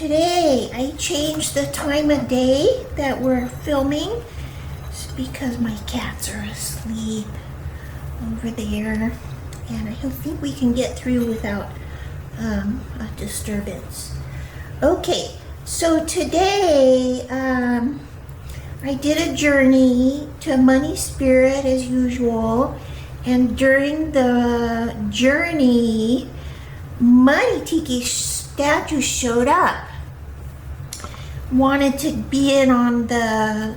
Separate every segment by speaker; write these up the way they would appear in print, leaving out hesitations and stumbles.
Speaker 1: today I changed the time of day that we're filming. It's because my cats are asleep over there, and I don't think we can get through without a disturbance. Okay, so today I did a journey to Money Spirit as usual, and during the journey, Money Tiki Statue showed up. Wanted to be in on the,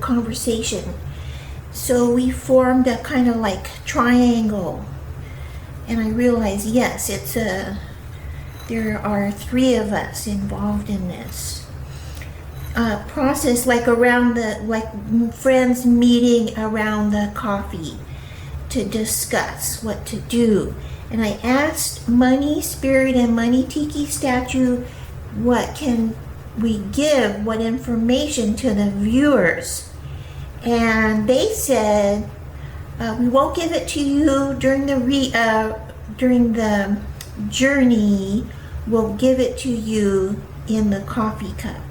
Speaker 1: conversation. So we formed a kind of like triangle. And I realized, yes, there are 3 of us involved in this process, like friends meeting around the coffee to discuss what to do. And I asked Money Spirit and Money Tiki Statue, what can we give, what information to the viewers? And they said, we won't give it to you during the journey. We'll give it to you in the coffee cup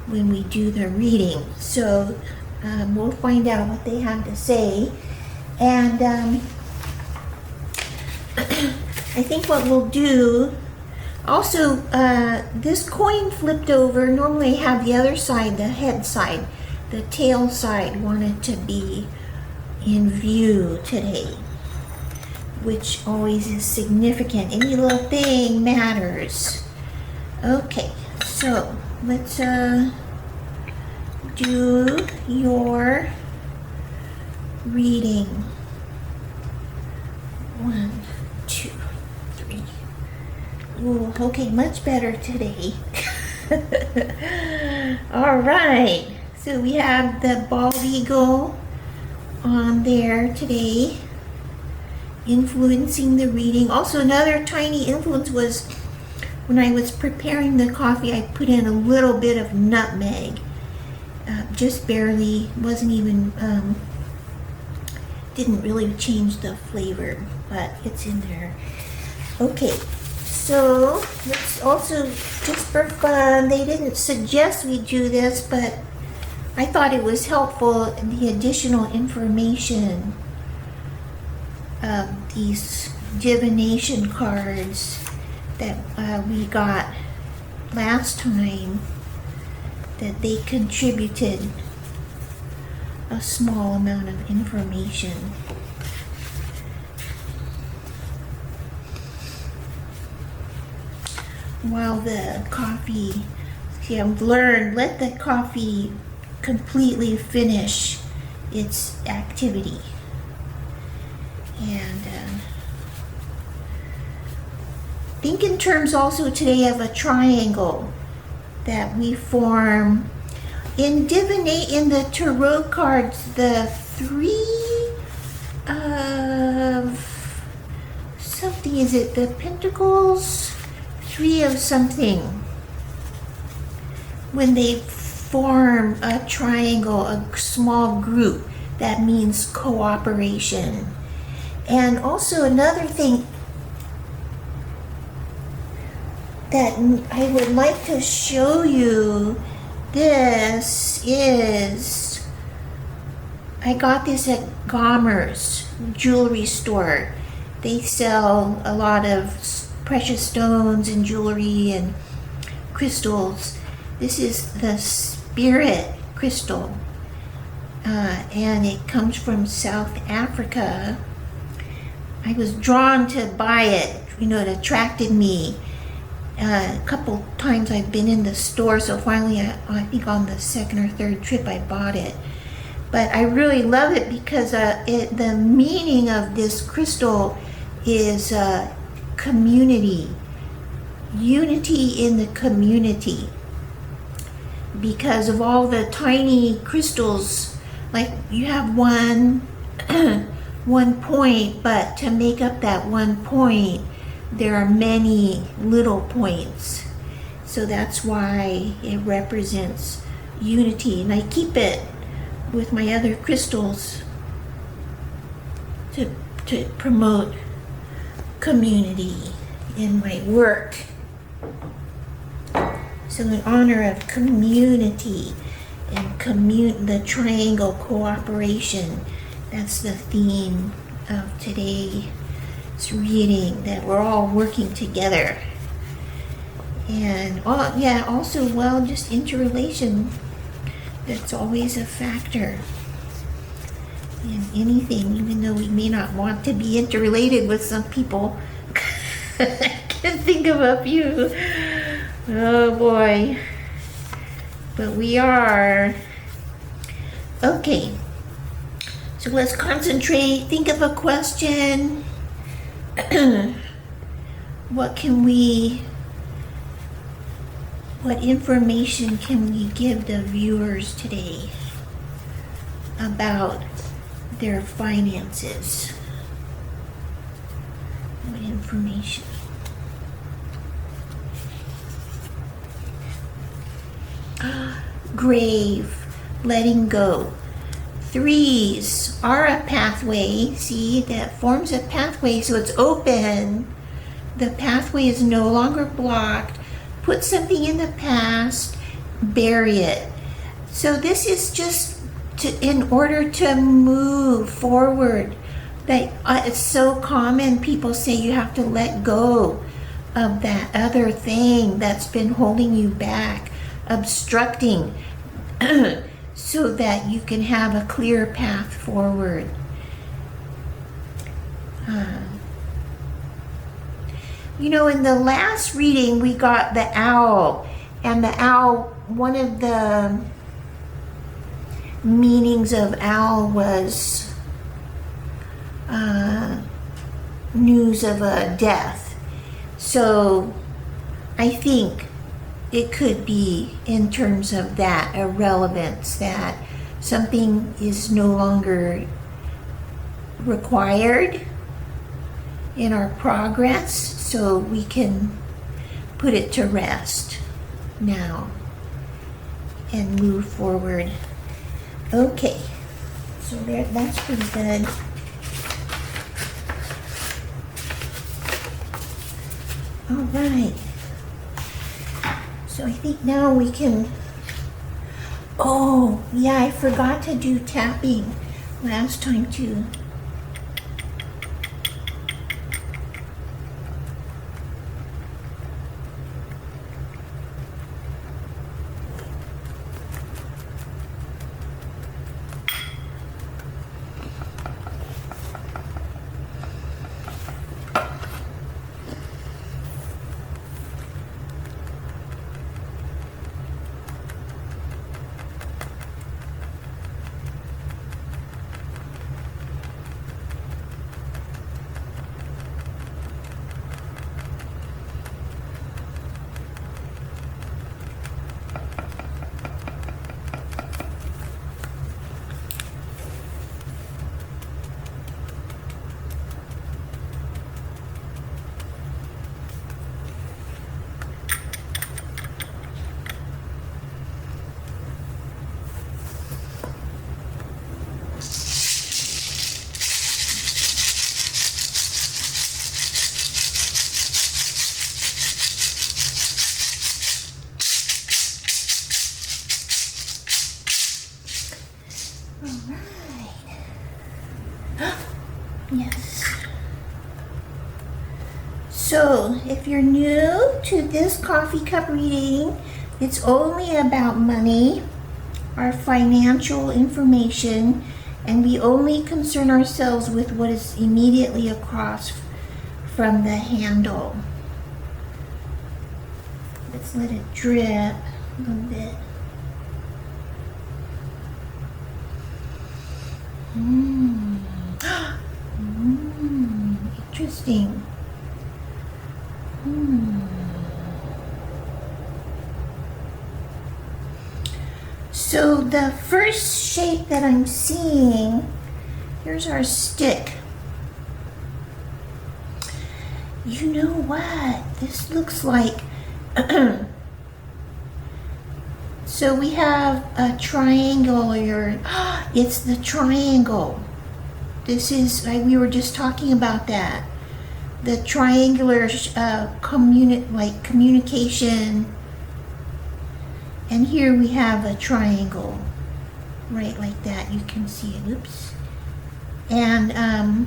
Speaker 1: when we do the reading. So we'll find out what they have to say. And I think what we'll do, also this coin flipped over. Normally I have the other side, the head side. The tail side wanted to be in view today, which always is significant. Any little thing matters. Okay, so let's do your reading. 1, 2, 3. Ooh, okay, much better today. All right. So we have the bald eagle on there today, influencing the reading. Also, another tiny influence was when I was preparing the coffee, I put in a little bit of nutmeg, just barely, wasn't even, didn't really change the flavor, but it's in there. Okay, so let's also, just for fun, they didn't suggest we do this, but I thought it was helpful, the additional information of these divination cards that we got last time, that they contributed a small amount of information. While the coffee, see, I've learned, let the coffee completely finish its activity. And think in terms also today of a triangle that we form in the tarot cards, the 3 of something. Is it the pentacles? 3 of something. When they form a triangle, a small group, that means cooperation. And also another thing that I would like to show you, this is, I got this at Gomer's jewelry store. They sell a lot of precious stones and jewelry and crystals. This is the Spirit crystal, and it comes from South Africa. I was drawn to buy it, it attracted me. A couple times I've been in the store, so finally I think on the 2nd or 3rd trip I bought it. But I really love it because the meaning of this crystal is community, unity in the community. Because of all the tiny crystals, like you have one point, but to make up that one point, there are many little points. So that's why it represents unity. And I keep it with my other crystals to promote community in my work. So in honor of community and the triangle cooperation, that's the theme of today's reading, that we're all working together. And also, well, just interrelation, that's always a factor in anything, even though we may not want to be interrelated with some people. I can think of a few. Oh boy. But we are. Okay. So let's concentrate. Think of a question. What information can we give the viewers today about their finances? What information? Grave, letting go. Threes are a pathway. See, that forms a pathway, so it's open. The pathway is no longer blocked. Put something in the past, bury it. So this is just in order to move forward. It's so common, people say you have to let go of that other thing that's been holding you back, obstructing, so that you can have a clear path forward. In the last reading, we got the owl. And the owl, one of the meanings of owl was news of a death. So I think it could be in terms of that, a relevance, that something is no longer required in our progress, so we can put it to rest now and move forward. Okay, so that's pretty good. All right, so I think now we can, I forgot to do tapping last time too. Yes. So, if you're new to this coffee cup reading, it's only about money, our financial information, and we only concern ourselves with what is immediately across from the handle. Let's let it drip a little bit. Interesting. So the first shape that I'm seeing, here's our stick. You know what? This looks like, so we have a triangle here. It's the triangle. This is, we were just talking about that. The triangular communication And here we have a triangle, right like that. You can see it. Oops. And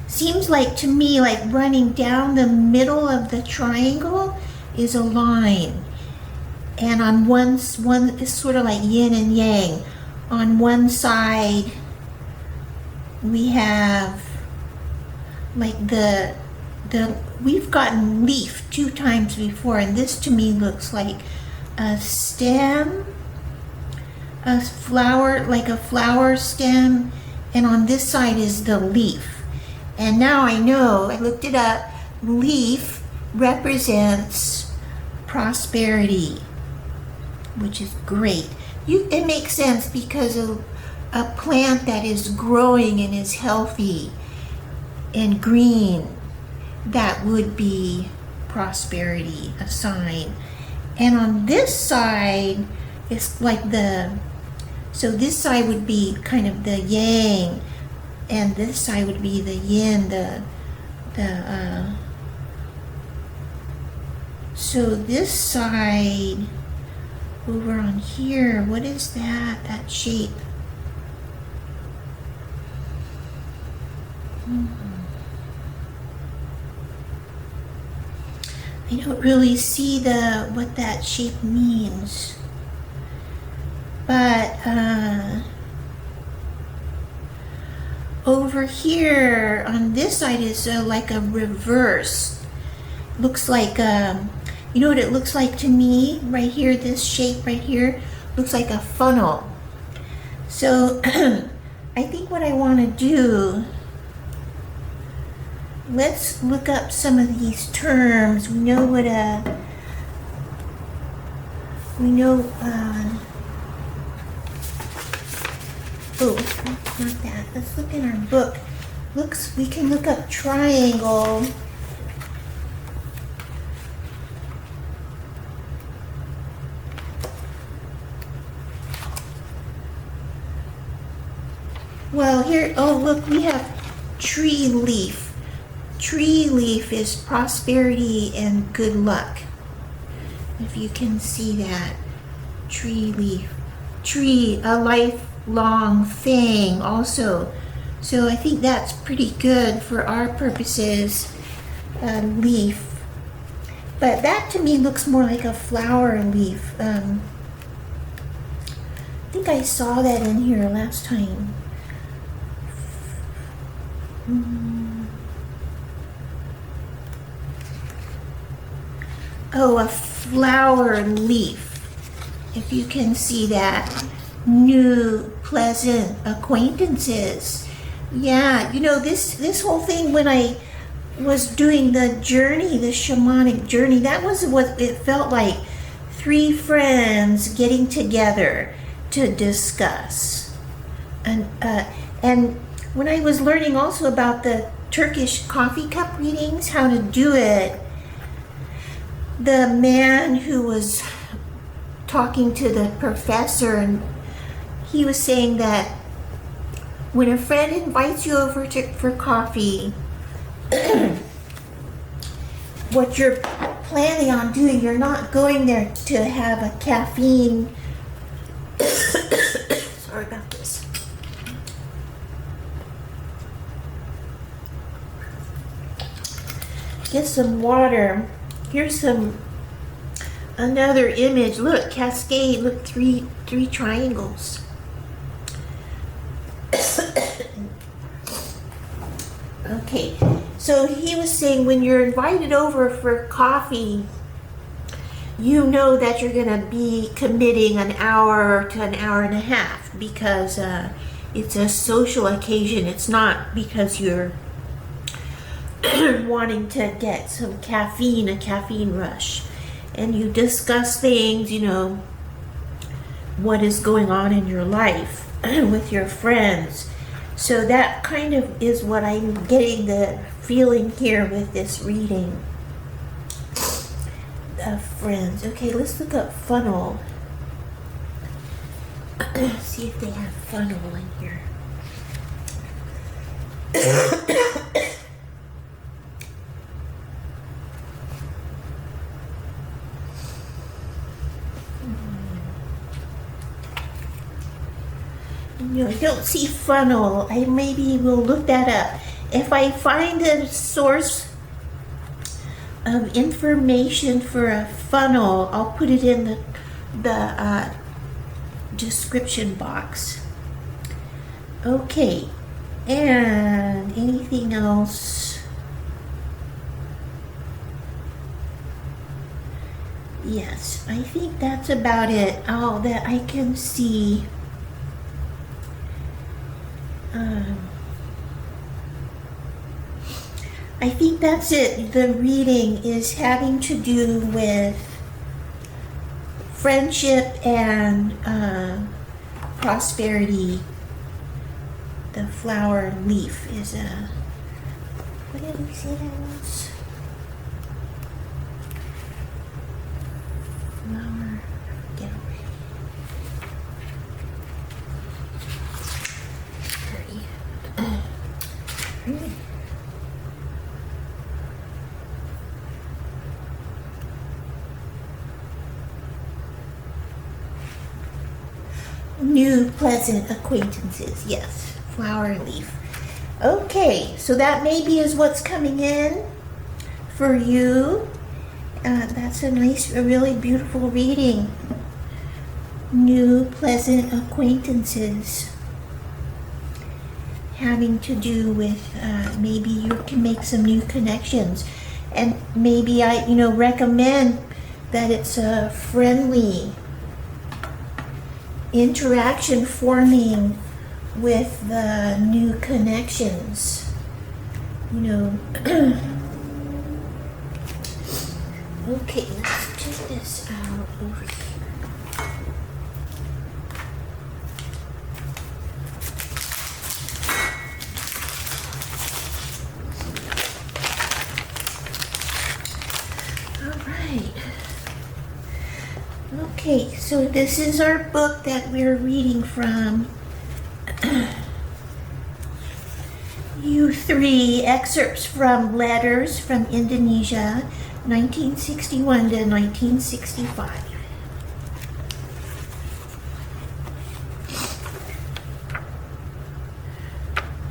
Speaker 1: seems like to me like running down the middle of the triangle is a line. And on one is sort of like yin and yang. On one side we have like we've gotten leaf 2 times before, and this to me looks like a stem, a flower, like a flower stem, and on this side is the leaf. And now I know, I looked it up, leaf represents prosperity, which is great. It makes sense because of a plant that is growing and is healthy and green, that would be prosperity, a sign. And on this side, it's like so this side would be kind of the yang, and this side would be the yin, so this side over on here, what is that shape? I don't really see what that shape means, but over here on this side is like a reverse. Looks like you know what it looks like to me right here? This shape right here looks like a funnel. So I think what I want to do, let's look up some of these terms. We know what oh, not that. Let's look in our book. We can look up triangle. Well, here, oh look, we have tree leaf. Tree leaf is prosperity and good luck. If you can see that. Tree leaf. Tree, a lifelong thing also. So I think that's pretty good for our purposes. Leaf. But that to me looks more like a flower leaf. I think I saw that in here last time. Oh, a flower leaf. If you can see that. New, pleasant acquaintances. Yeah, you know, this whole thing, when I was doing the journey, the shamanic journey, that was what it felt like. 3 friends getting together to discuss. And when I was learning also about the Turkish coffee cup readings, how to do it, the man who was talking to the professor, and he was saying that when a friend invites you over for coffee, what you're planning on doing, you're not going there to have a caffeine. Sorry about this. Get some water. Here's another image. Look, cascade. Look, three triangles. Okay, so he was saying when you're invited over for coffee, you know that you're gonna be committing an hour to an hour and a half, because it's a social occasion. It's not because you're wanting to get some caffeine, a caffeine rush. And you discuss things, you know, what is going on in your life with your friends. So that kind of is what I'm getting the feeling here with this reading of friends. Okay, let's look up funnel. See if they have funnel in here. I don't see funnel. I maybe will look that up. If I find a source of information for a funnel, I'll put it in the description box. Okay, and anything else? Yes, I think that's about it. All that I can see. I think that's it. The reading is having to do with friendship and prosperity. The flower leaf is a, what did we say that was? Flower, get over here. New pleasant acquaintances, yes, flower leaf. Okay, so that maybe is what's coming in for you. That's a really beautiful reading. New pleasant acquaintances, having to do with maybe you can make some new connections, and maybe I recommend that it's a friendly interaction forming with the new connections. Okay, let's check this out over here. Okay, so this is our book that we're reading from. U3 excerpts from letters from Indonesia, 1961 to 1965.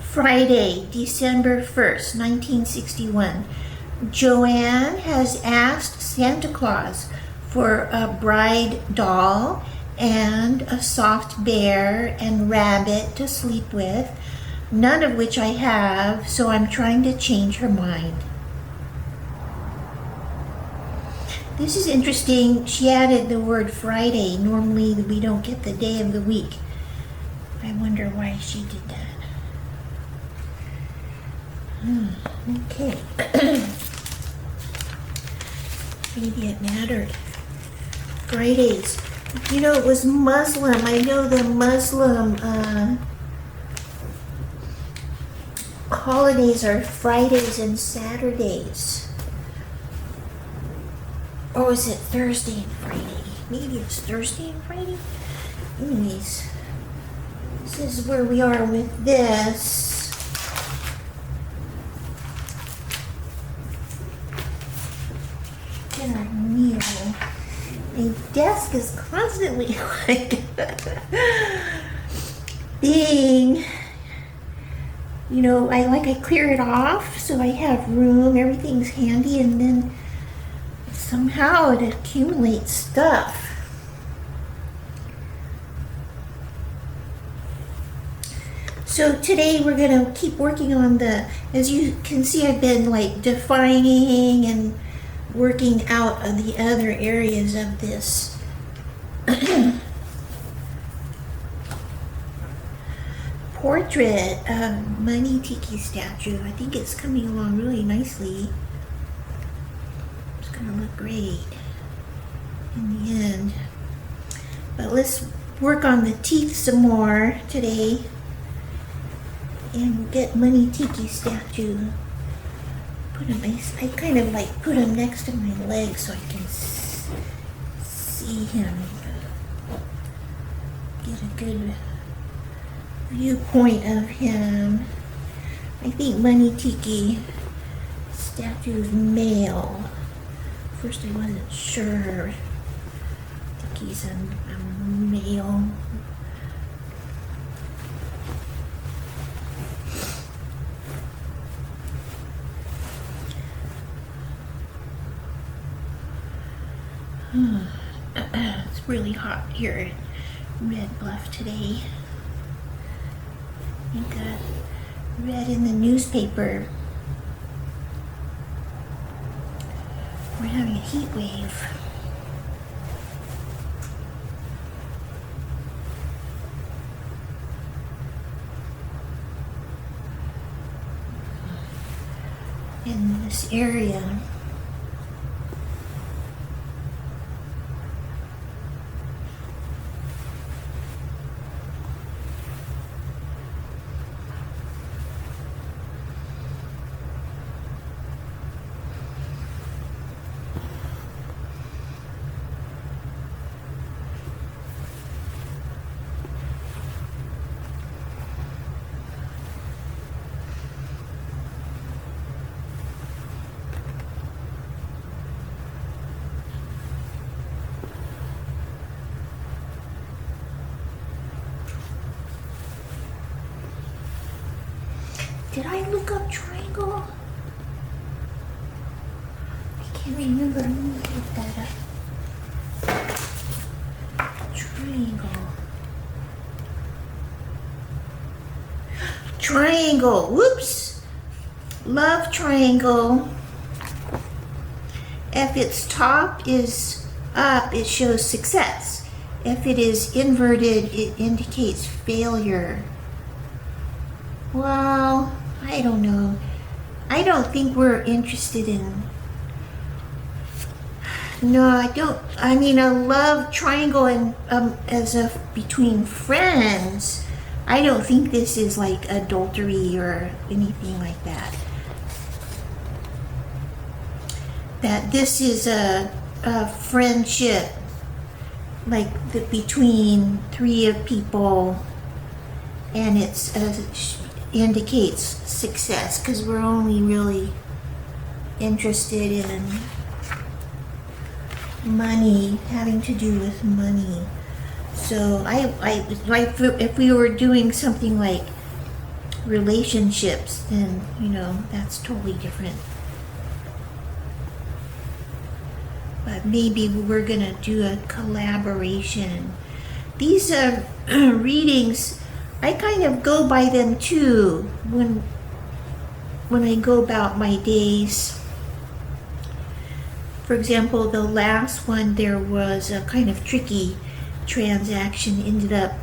Speaker 1: Friday, December 1st, 1961. Joanne has asked Santa Claus for a bride doll and a soft bear and rabbit to sleep with, none of which I have, so I'm trying to change her mind. This is interesting. She added the word Friday. Normally we don't get the day of the week. I wonder why she did that. Okay. Maybe it mattered. Fridays. It was Muslim. I know the Muslim holidays are Fridays and Saturdays. Or is it Thursday and Friday? Maybe it's Thursday and Friday? Anyways, this is where we are with this. Get our meal. My desk is constantly being, I clear it off so I have room, everything's handy, and then somehow it accumulates stuff. So today we're going to keep working on as you can see, I've been defining and working out of the other areas of this. Portrait of Money Tiki Statue. I think it's coming along really nicely. It's gonna look great in the end. But let's work on the teeth some more today and we'll get Money Tiki Statue. I kind of put him next to my leg so I can see him. Get a good viewpoint of him. I think Money Tiki Statue is male. First I wasn't sure. I think he's a male. It's really hot here in Red Bluff today. I think I read in the newspaper we're having a heat wave. In this area. Did I look up triangle? I can't remember. Let me look that up. Triangle. Triangle. Whoops. Love triangle. If its top is up, it shows success. If it is inverted, it indicates failure. Well, I don't know. I don't think we're interested in... No, I don't. I mean, a love triangle and as a between friends. I don't think this is like adultery or anything like that. That this is a friendship, like between three of people, and it's indicates success because we're only really interested in money, having to do with money. So I like if we were doing something like relationships, then you know that's totally different. But maybe we're gonna do a collaboration. These readings, I kind of go by them too when I go about my days. For example, the last one, there was a kind of tricky transaction, ended up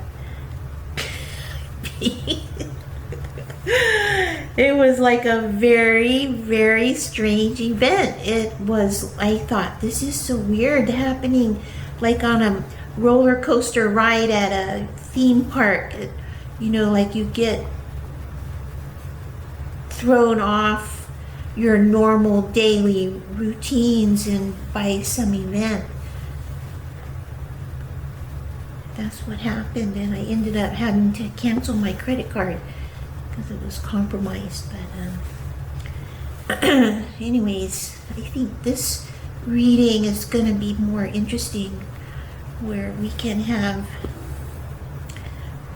Speaker 1: it was like a very, very strange event. It was, I thought, this is so weird, happening like on a roller coaster ride at a theme park. You know, like you get thrown off your normal daily routines and by some event. That's what happened, and I ended up having to cancel my credit card because it was compromised. But anyways, I think this reading is going to be more interesting, where we can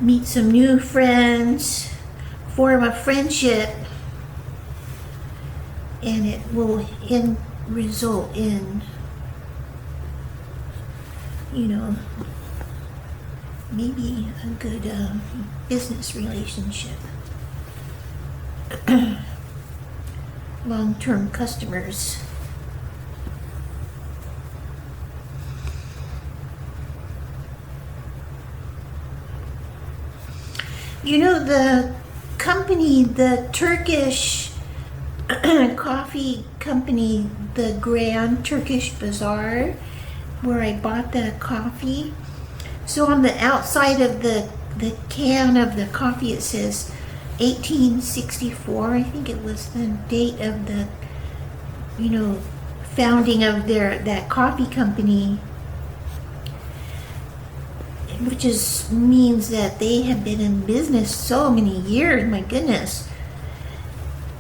Speaker 1: meet some new friends, form a friendship, and it will result in, you know, maybe a good business relationship. Long-term customers. You know, the company, the Turkish coffee company, the Grand Turkish Bazaar, where I bought the coffee. So on the outside of the can of the coffee, it says 1864. I think it was the date of the, you know, founding of that coffee company, which means that they have been in business so many years. My goodness.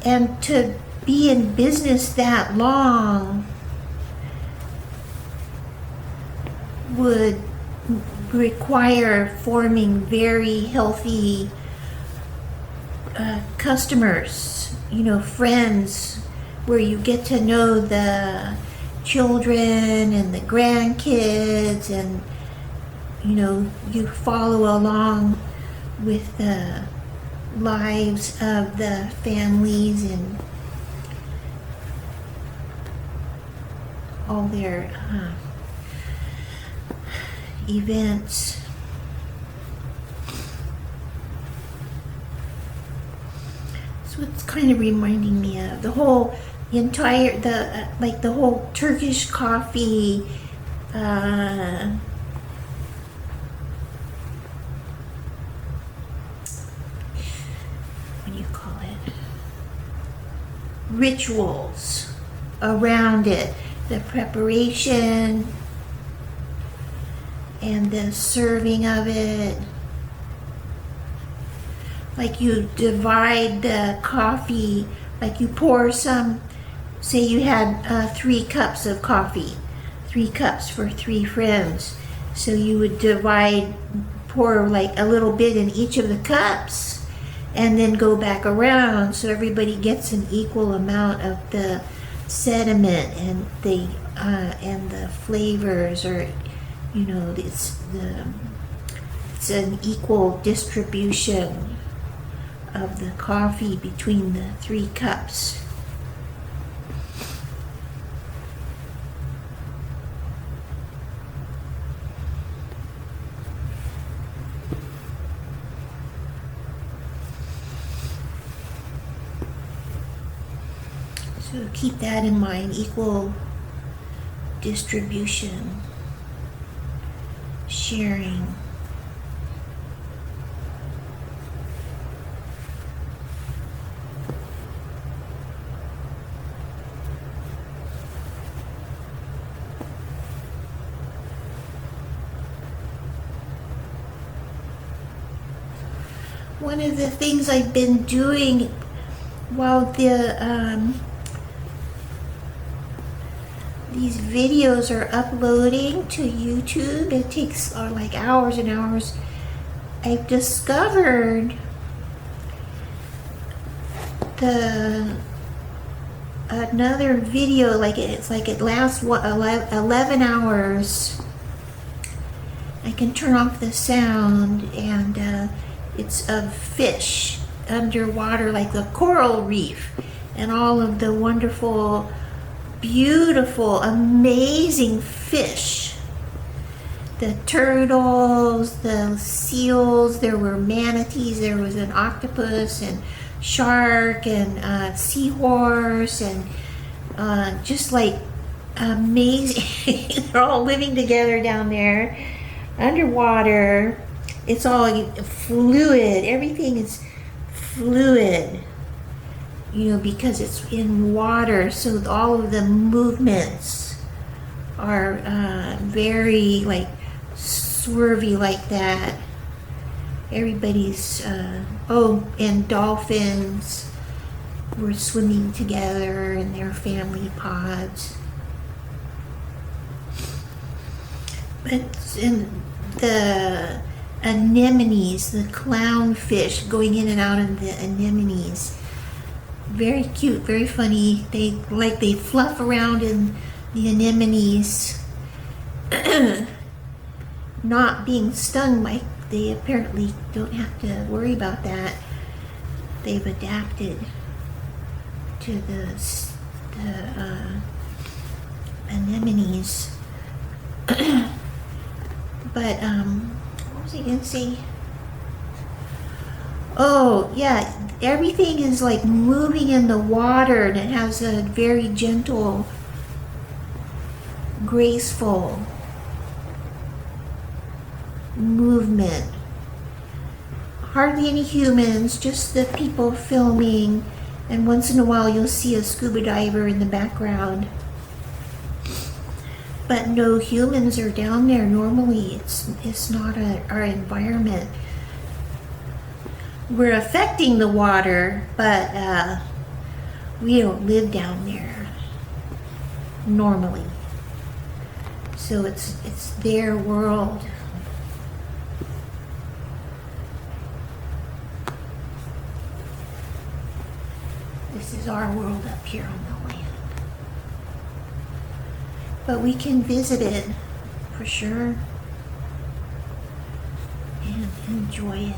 Speaker 1: And to be in business that long would require forming very healthy customers, you know, friends, where you get to know the children and the grandkids, and you know, you follow along with the lives of the families and all their events. So it's kind of reminding me of the whole entire, like the whole Turkish coffee, what do you call it? Rituals around it, the preparation and the serving of it. Like you divide the coffee, like you pour some, say you had 3 cups of coffee, 3 cups for 3 friends. So you would pour like a little bit in each of the cups and then go back around so everybody gets an equal amount of the sediment and the flavors, or you know, it's an equal distribution of the coffee between the 3 cups. So keep that in mind, equal distribution, sharing. One of the things I've been doing while these videos are uploading to YouTube, it takes like hours and hours. I've discovered another video, like it lasts 11 hours. I can turn off the sound, and it's of fish underwater, like the coral reef, and all of the wonderful, beautiful, amazing fish. The turtles, the seals, there were manatees, there was an octopus and shark and seahorse, and just like amazing. They're all living together down there underwater. It's all fluid. Everything is fluid, you know, because it's in water. So all of the movements are very like swervy like that. Everybody's, and dolphins were swimming together in their family pods. But in the anemones, the clownfish going in and out of the anemones, very cute, very funny. They fluff around in the anemones, not being stung by. They apparently don't have to worry about that. They've adapted to the anemones. But what was I gonna say? Oh yeah, everything is like moving in the water, and it has a very gentle, graceful movement. Hardly any humans, just the people filming, and once in a while you'll see a scuba diver in the background. But no humans are down there normally. It's not our environment. We're affecting the water, but we don't live down there normally. So it's their world. This is our world up here on the land. but we can visit it for sure and enjoy it.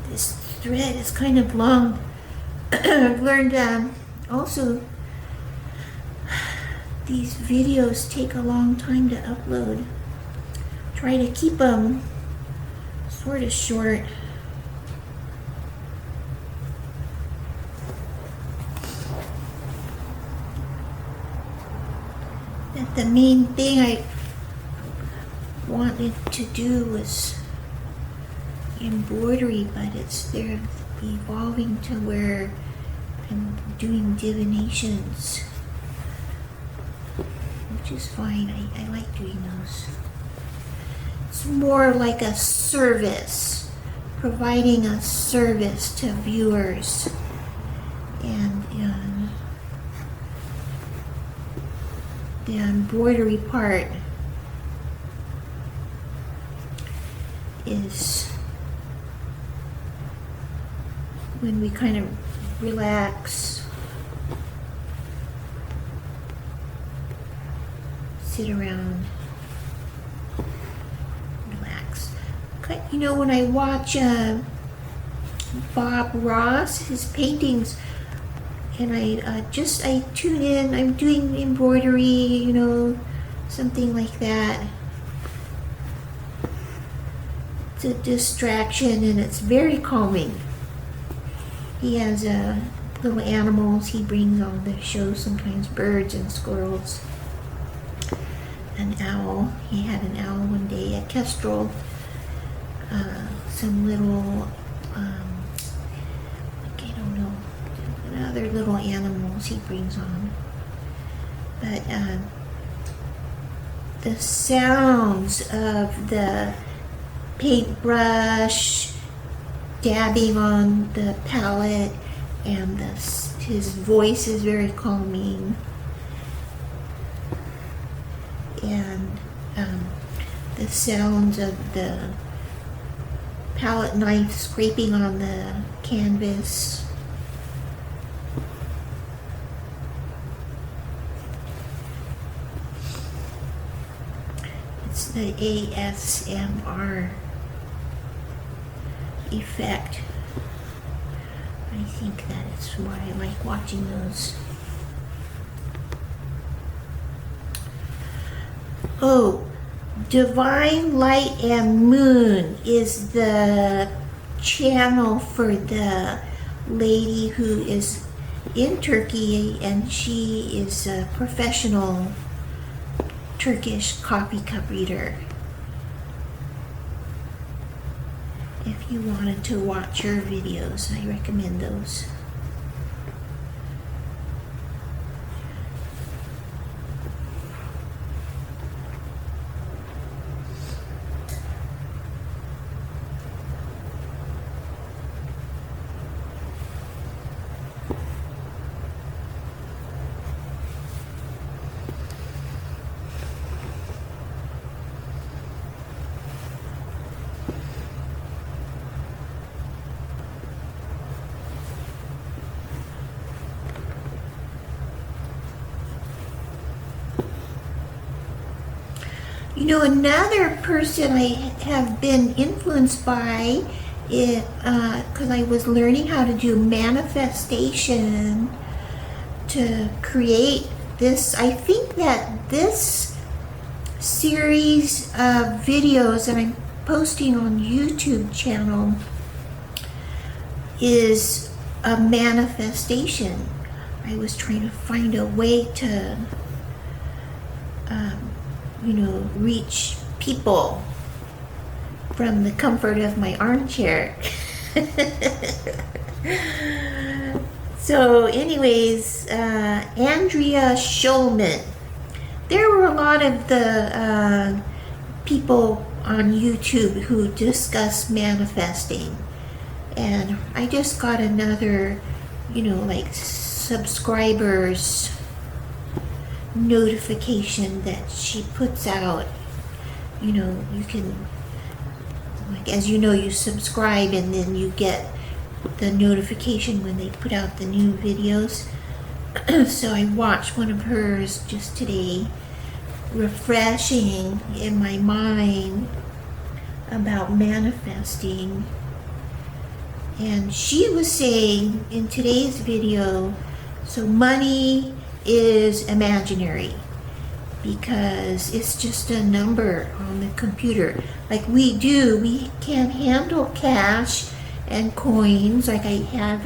Speaker 1: This thread is kind of long. I've learned also these videos take a long time to upload. Try to keep them sort of short. But the main thing I wanted to do was embroidery, but they're evolving to where I'm doing divinations, which is fine. I like doing those. It's more like a service, providing a service to viewers. And the embroidery part is when we kind of relax, sit around, relax. You know, when I watch Bob Ross, his paintings, and I tune in, I'm doing embroidery, you know, something like that. It's a distraction and it's very calming. He has little animals he brings on the show, sometimes birds and squirrels. An owl. He had an owl one day, a kestrel. Some little, I don't know, other little animals he brings on. But the sounds of the paintbrush dabbing on the palette, and his voice is very calming, and the sounds of the palette knife scraping on the canvas. It's the ASMR effect. I think that is why I like watching those. Oh, Divine Light and Moon is the channel for the lady who is in Turkey, and she is a professional Turkish coffee cup reader. If you wanted to watch her videos, I recommend those. You know, another person I have been influenced by, because I was learning how to do manifestation to create this. I think that this series of videos that I'm posting on YouTube channel is a manifestation. I was trying to find a way to reach people from the comfort of my armchair. So anyways, Andrea Schulman. There were a lot of the people on YouTube who discuss manifesting. And I just got another, subscribers notification that she puts out, you can, like, as you know, you subscribe and then you get the notification when they put out the new videos. So I watched one of hers just today, refreshing in my mind about manifesting. And she was saying in today's video, so money is imaginary because it's just a number on the computer. Like we can't handle cash and coins. Like I have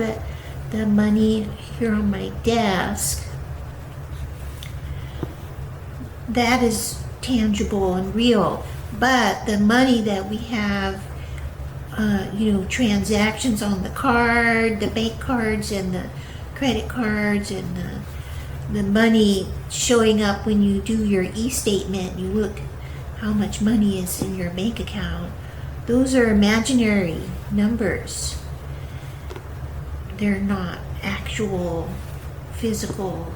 Speaker 1: the money here on my desk. That is tangible and real. But the money that we have, transactions on the card, the bank cards and the credit cards, and the money showing up when you do your e-statement, you look how much money is in your bank account. Those are imaginary numbers. They're not actual physical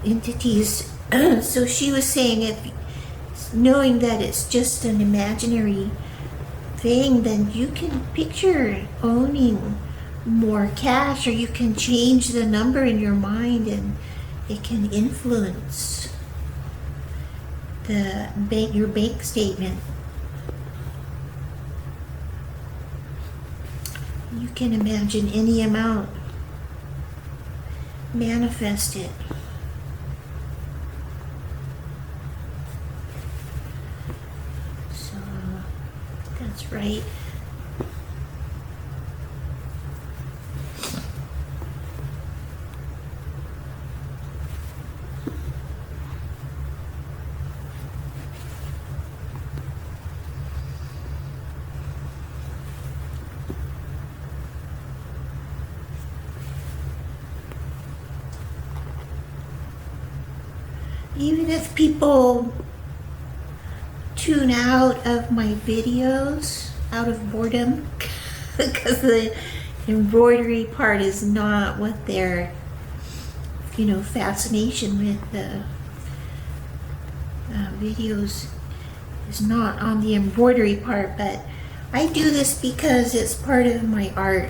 Speaker 1: entities. So she was saying, if knowing that it's just an imaginary thing, then you can picture owning more cash, or you can change the number in your mind and it can influence your bank statement. You can imagine any amount, manifest it. So that's right. Even if people tune out of my videos out of boredom, because the embroidery part is not what their, fascination with the videos is not on the embroidery part, but I do this because it's part of my art.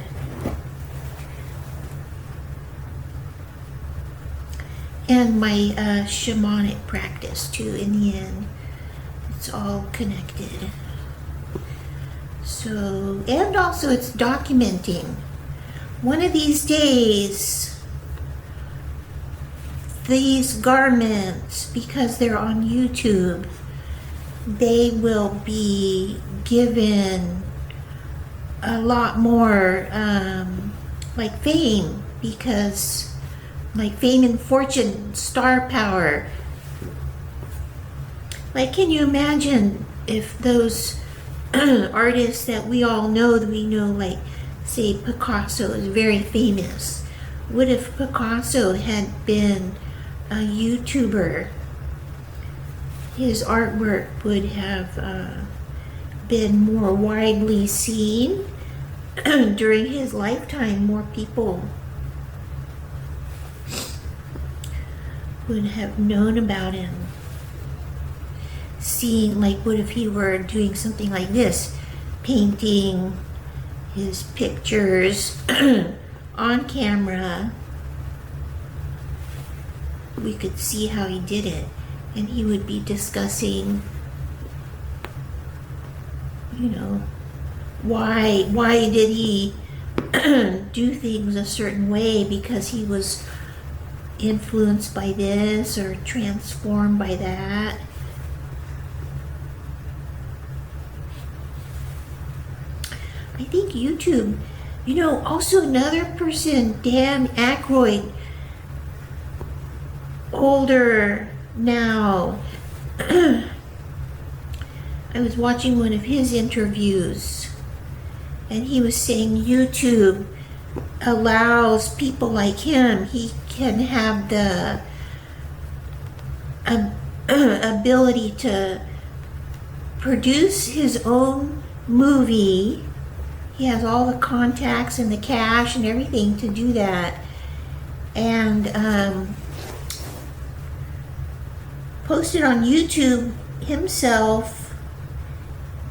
Speaker 1: And my shamanic practice too. In the end, it's all connected. So, and also it's documenting. One of these days, these garments, because they're on YouTube, they will be given a lot more like fame, because like fame and fortune, star power. Like, can you imagine if those artists that we know, like, say Picasso is very famous. What if Picasso had been a YouTuber? His artwork would have been more widely seen during his lifetime. More people would have known about him. Seeing, like, what if he were doing something like this, painting his pictures on camera. We could see how he did it, and he would be discussing, why did he do things a certain way, because he was influenced by this or transformed by that. I think YouTube, also another person, Dan Aykroyd, older now. I was watching one of his interviews, and he was saying YouTube allows people like him, he can have the ability to produce his own movie. He has all the contacts and the cash and everything to do that. and posted on YouTube himself.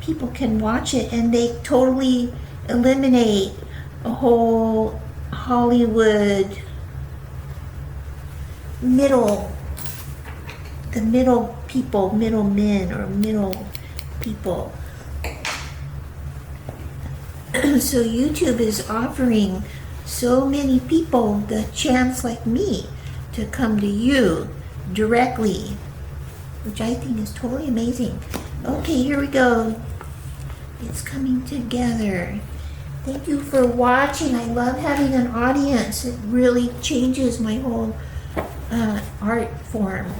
Speaker 1: People can watch it, and they totally eliminate a whole Hollywood middle people, middle men or middle people. So YouTube is offering so many people the chance, like me, to come to you directly, which I think is totally amazing. Okay, here we go. It's coming together. Thank you for watching. I love having an audience. It really changes my whole art form.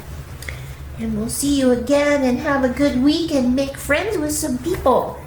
Speaker 1: And we'll see you again, and have a good week and make friends with some people.